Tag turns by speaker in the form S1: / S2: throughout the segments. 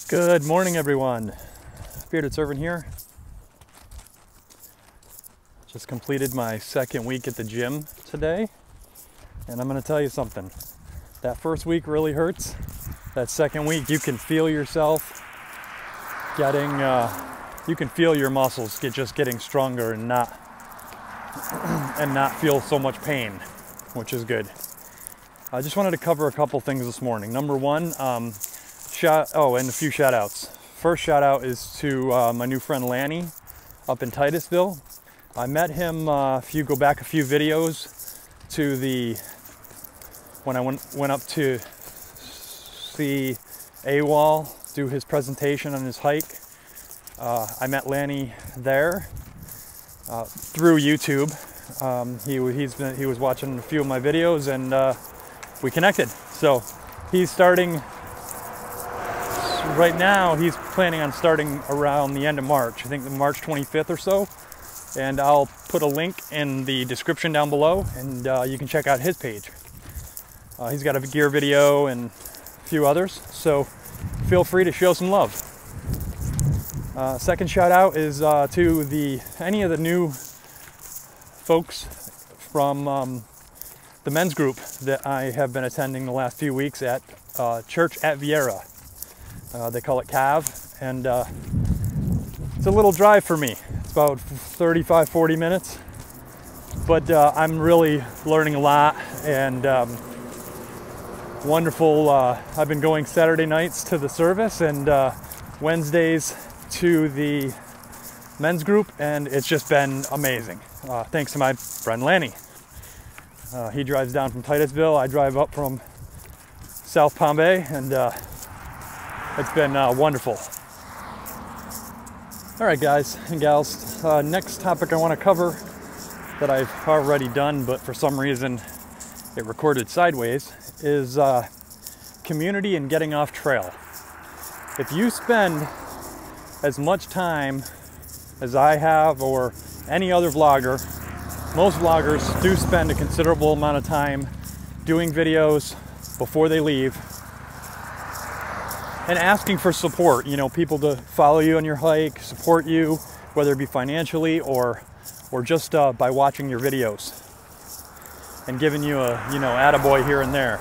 S1: Good morning, everyone. Bearded Servant here. Just completed my second week at the gym today, and I'm going to tell you something. That first week really hurts. That second week, you can feel yourself getting, you can feel your muscles getting stronger and not feel so much pain, which is good. I just wanted to cover a couple things this morning. Number one, and a few shout outs. First shout out is to my new friend Lanny up in Titusville. I met him, if you go back a few videos to when I went up to see AWOL do his presentation on his hike. I met Lanny there through YouTube. He was watching a few of my videos, and we connected. So he's starting. Right now, he's planning on starting around the end of March. I think March 25th or so. And I'll put a link in the description down below, and you can check out his page. He's got a gear video and a few others, so feel free to show some love. Second shout out is to any of the new folks from the men's group that I have been attending the last few weeks at Church at Vieira. They call it CAV, and it's a little drive for me. It's about 35-40 minutes, but I'm really learning a lot, and wonderful. I've been going Saturday nights to the service and Wednesdays to the men's group, and it's just been amazing. Thanks to my friend Lanny. He drives down from Titusville. I drive up from South Palm Bay, and it's been wonderful. All right, guys and gals, next topic I want to cover that I've already done, but for some reason it recorded sideways, is community and getting off trail. If you spend as much time as I have or any other vlogger, most vloggers do spend a considerable amount of time doing videos before they leave and asking for support, people to follow you on your hike, support you, whether it be financially or just by watching your videos and giving you a, attaboy here and there.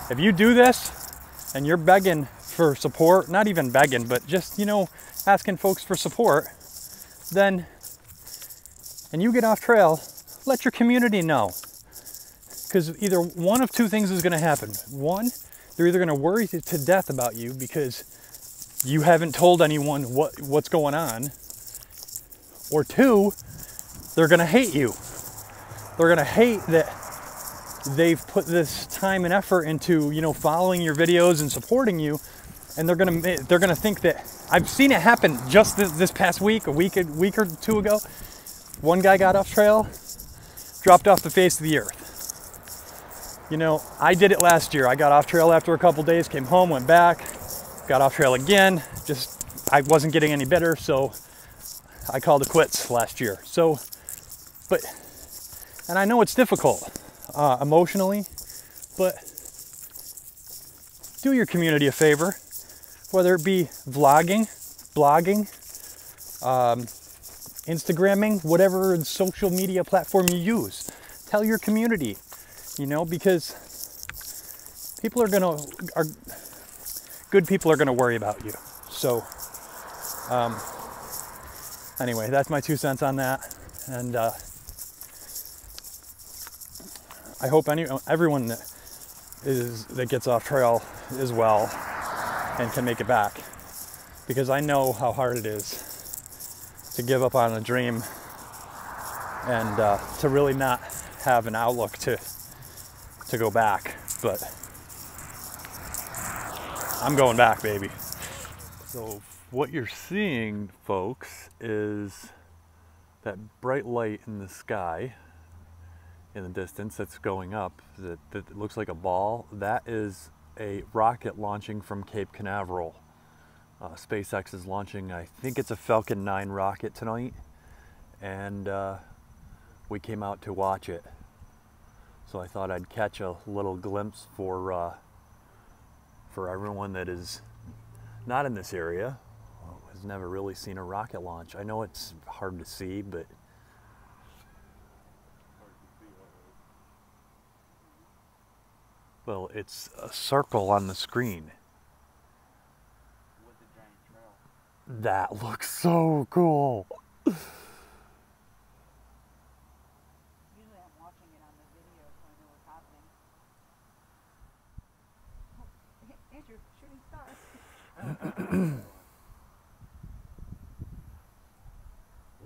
S1: If you do this and you're begging for support, not even begging, but just, asking folks for support, then, and you get off trail, let your community know. Because either one of two things is going to happen. One, they're either going to worry to death about you because you haven't told anyone what's going on, or two, they're going to hate you. They're going to hate that they've put this time and effort into, following your videos and supporting you, and they're going to think that I've seen it happen just this past week, a week or two ago. One guy got off trail, dropped off the face of the earth. I did it last year. I got off trail after a couple days, came home, went back, got off trail again. I wasn't getting any better, so I called it quits last year. And I know it's difficult emotionally, but do your community a favor, whether it be vlogging, blogging, Instagramming, whatever social media platform you use. Tell your community. Because good people are gonna worry about you. So, anyway, that's my 2 cents on that, and I hope everyone that gets off trail is well and can make it back, because I know how hard it is to give up on a dream and to really not have an outlook to go back, but I'm going back, baby. So what you're seeing, folks, is that bright light in the sky in the distance that's going up, that looks like a ball. That is a rocket launching from Cape Canaveral. SpaceX is launching, I think it's a Falcon 9 rocket tonight, and we came out to watch it. So I thought I'd catch a little glimpse for everyone that is not in this area, has never really seen a rocket launch. I know it's hard to see, but well, it's a circle on the screen.
S2: With the giant trail.
S1: That looks so cool.
S2: Usually I'm watching it on the video so I know what's happening. Oh, Andrew, shooting stars.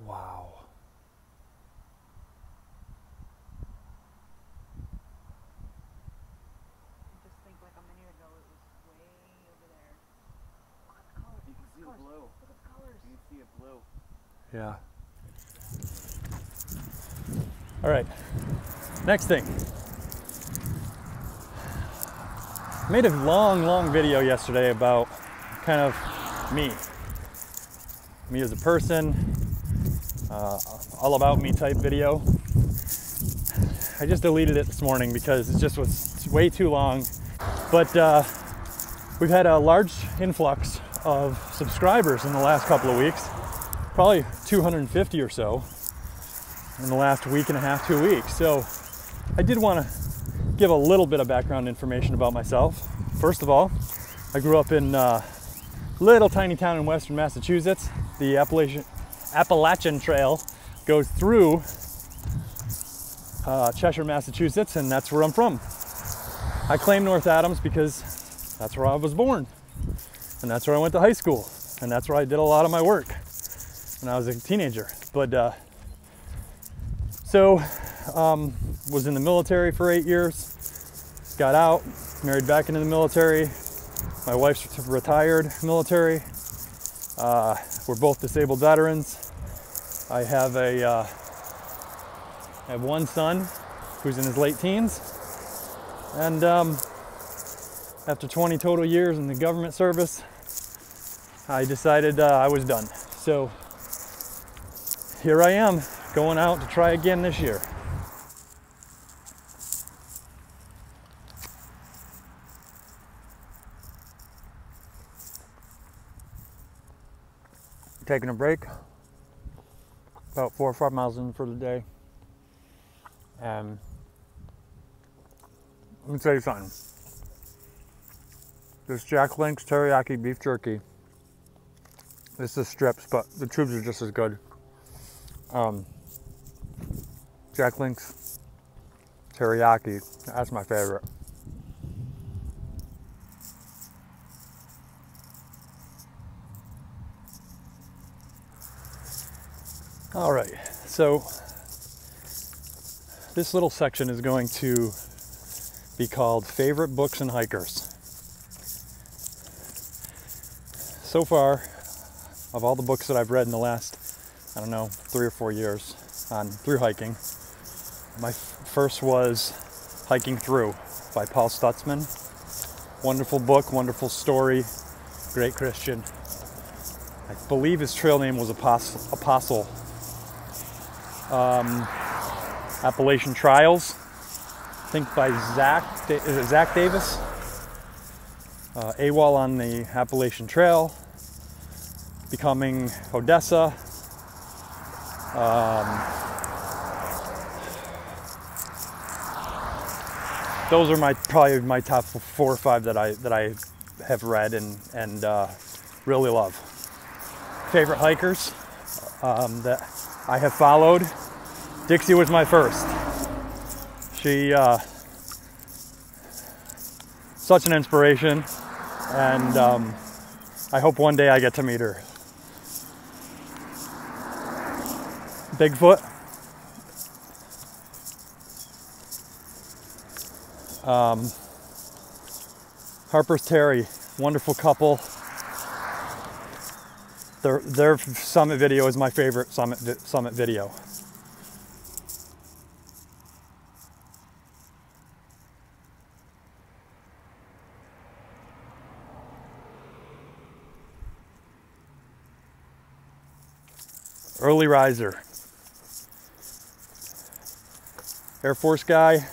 S1: Wow.
S2: Just think like a minute ago it was way over there. Look at the colors.
S3: You can see the blue.
S2: Look at the colors.
S3: You can see it blue.
S1: Yeah. All right. Next thing. Made a long video yesterday about kind of me as a person, all about me type video. I just deleted it this morning because it just was way too long. But we've had a large influx of subscribers in the last couple of weeks, probably 250 or so in the last week and a half, 2 weeks. So I did want to give a little bit of background information about myself. First of all, I grew up in a little tiny town in western Massachusetts. The Appalachian Trail goes through Cheshire, Massachusetts, and that's where I'm from. I claim North Adams because that's where I was born, and that's where I went to high school, and that's where I did a lot of my work when I was a teenager. But was in the military for 8 years, got out, married back into the military. My wife's retired military. We're both disabled veterans. I have one son who's in his late teens, and after 20 total years in the government service, I decided I was done. So here I am, going out to try again this year. Taking a break, about 4 or 5 miles in for the day. And let me tell you something. This Jack Link's teriyaki beef jerky. This is strips, but the tubes are just as good. Jack Link's teriyaki, that's my favorite. All right, so this little section is going to be called Favorite Books and Hikers. So far, of all the books that I've read in the last, 3 or 4 years through hiking, my first was Hiking Through by Paul Stutzman. Wonderful book, wonderful story, great Christian. I believe his trail name was Apostle. Appalachian Trials, I think by Zach Davis. AWOL on the Appalachian Trail, Becoming Odessa. Those are probably my top 4 or 5 that I have read and really love. Favorite hikers that I have followed. Dixie was my first. She such an inspiration, and I hope one day I get to meet her. Bigfoot. Harper's Terry, wonderful couple. Their summit video is my favorite summit video. Early riser. Air Force guy.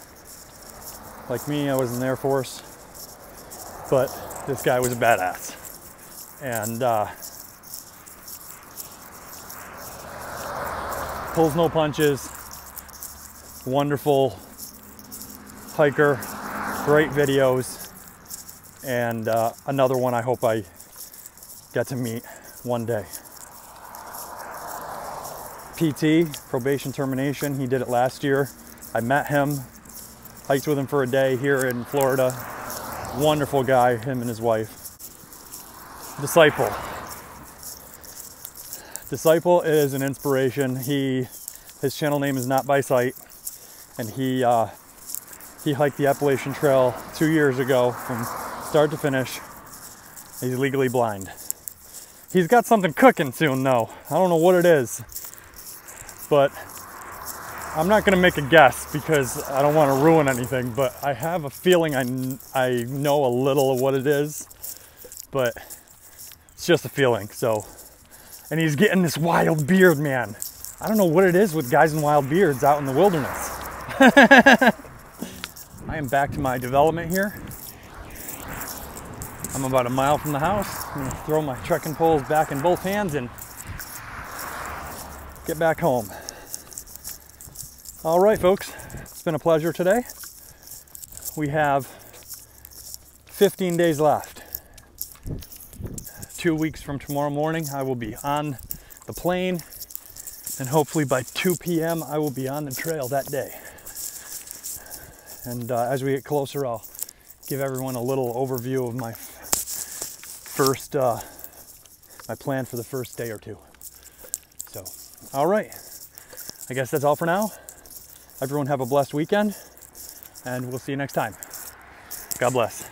S1: Like me, I was in the Air Force. But this guy was a badass. and pulls no punches. Wonderful hiker, great videos, and another one I hope I get to meet one day. PT, probation termination, he did it last year. I met him, hiked with him for a day here in Florida. Wonderful guy, him and his wife. Disciple. Disciple is an inspiration. His channel name is Not By Sight, and he hiked the Appalachian Trail 2 years ago from start to finish. He's legally blind. He's got something cooking soon though. I don't know what it is, but I'm not gonna make a guess because I don't want to ruin anything, but I have a feeling I know a little of what it is, but it's just a feeling. So, and he's getting this wild beard, man. I don't know what it is with guys in wild beards out in the wilderness. I am back to my development here. I'm about a mile from the house. I'm gonna throw my trekking poles back in both hands and get back home. All right, folks, it's been a pleasure today. We have 15 days left. 2 weeks from tomorrow morning, I will be on the plane, and hopefully by 2 p.m. I will be on the trail that day. And as we get closer, I'll give everyone a little overview of my my plan for the first day or two. So, all right, I guess that's all for now. Everyone have a blessed weekend, and we'll see you next time. God bless.